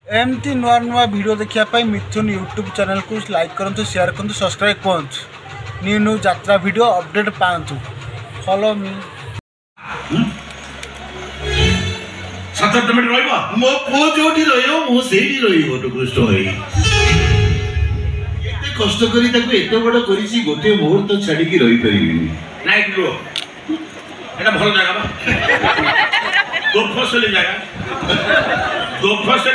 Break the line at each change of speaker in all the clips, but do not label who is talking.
एमती नुआ नुआ वीडियो देखा मिथुन यूट्यूब चैनल को लाइक करूँ, शेयर करूँ, सब्सक्राइब करूँ। न्यू न्यू यात्रा वीडियो अपडेट पातु। Follow me.
7 मिनिट रहिबो मो पो जोठी रहियो मो सेठी रहिबो टुकृष्ट होई एते कष्ट करी ताको एते बड़ करिसी गोटे मुहूर्त छाडी की रहि परिबी नाइट रो एटा भल जगह बा दो फसली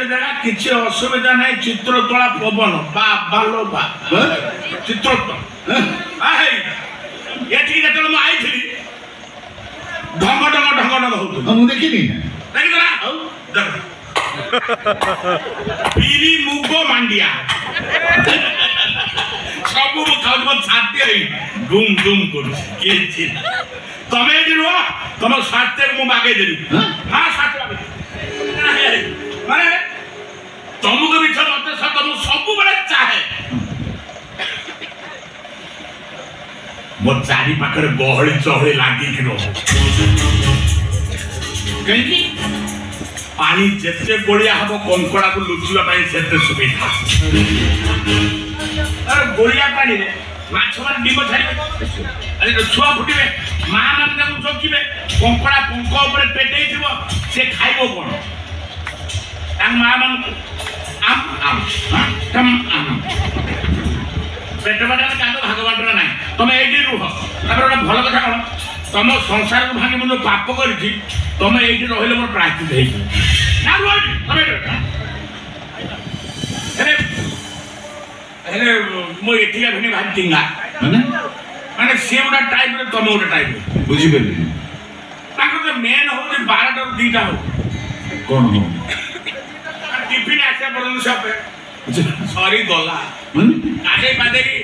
जगह किछि असुविधा नाही। चित्रतोला पवन बा बालो बा चित्रतोला आइ एठी जतल म आइथिली ढंग होतो हम देखिनी देखि दरा औ पीरी मुगो मांडिया सबु खाउ छाती रही डुम डुम करू के छी तमे दिरो तम साथे मु मागे देली हां साथे माने तुमको भी छते सब तुम सबु बड़े चाहे मो चारी पाखर गहली चहली लागी कि रहो कहीं पानी जेते गोलिया हबो कंकड़ा को लुचिबा पई सेते सुविधा। अरे गोलिया पानी रे माछ मान डिम छाड़ी अरे छुआ फुटिबे मां मान को चोकीबे कंकड़ा पंख ऊपर पेटै थिबो से खाइबो कोन तां मां मान आम तम आम पेट बाटा कांदो भागवाटरा नाही तमे एडी रुह तापर भल कथा कोन तम संसार को भागे मो पाप करछि तमे एडी रहिले मोर प्रायश्चित हेइ ना रोड तमे अरे मो एठिया भनी भाग तिंगा माने से उडा टाइप रे तमे उडा टाइप बुझि बेली ताको तो मेन हो जे 12 टा 2टा हो कोन हो टिफिन आसे परन सब सॉरी गला आजे बादे की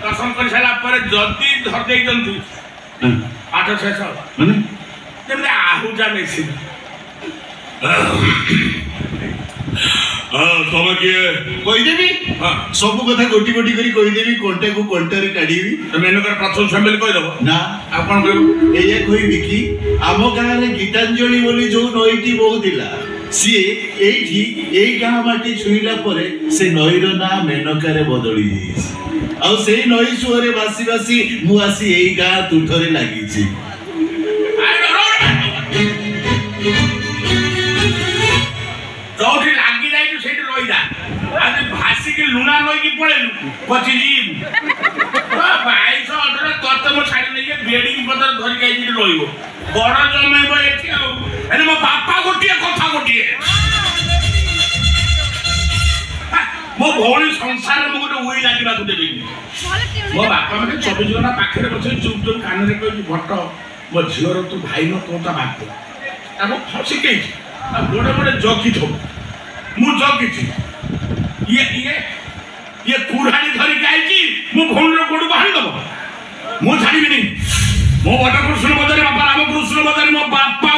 दर्शन कर साला पर जदी धर देई जंतु आठ शेष माने तेरे आहुजा नेसी तम किए कही देवी सब कथा गोटी गोटी करी कही देवी कोंटे को कोंटे रे काढीबी मेनकर प्रथम फैमिली कहि दबो ना आ कोन कहबो एया कहिबी कि आमो गां रे गीतांजलि बोली जो नईटी बहुदिला सी एठी एई गां माटी छुईला परे से नईर ना मेनकारे बदली जाईसी आ से नई सुरे बासी बासी मु आसी एई गां तुठरे लागी छी जोठी लागी जाई तू सेठी रोई जा आज भासी के लुना नई की पळेलु पछि जी ओ भाई सो अडर तत मो छाडी नै बेडिंग पदर धरि गाई जी रोइबो बड़ जमेबो एठी आ एने मो बापा गोटिए कथा गोटिए मो भौणी संसार मो गोटे उई लागिबा को देबी मो बापा मते 24 घंटा पाखरे बसे चुप चुप कान रे कहि भट्ट मो झियोर तू भाई न कोता बात ताको फसी के आ बड़े बड़े जॉकी थो मु जॉकी थी ये कुरानी धरि गाई की मु भौणी रो गोडू बाहर दबो मु छाडी बिनी मो बड़ कृष्ण बदरे बापा राम कृष्ण बदरे मो बापा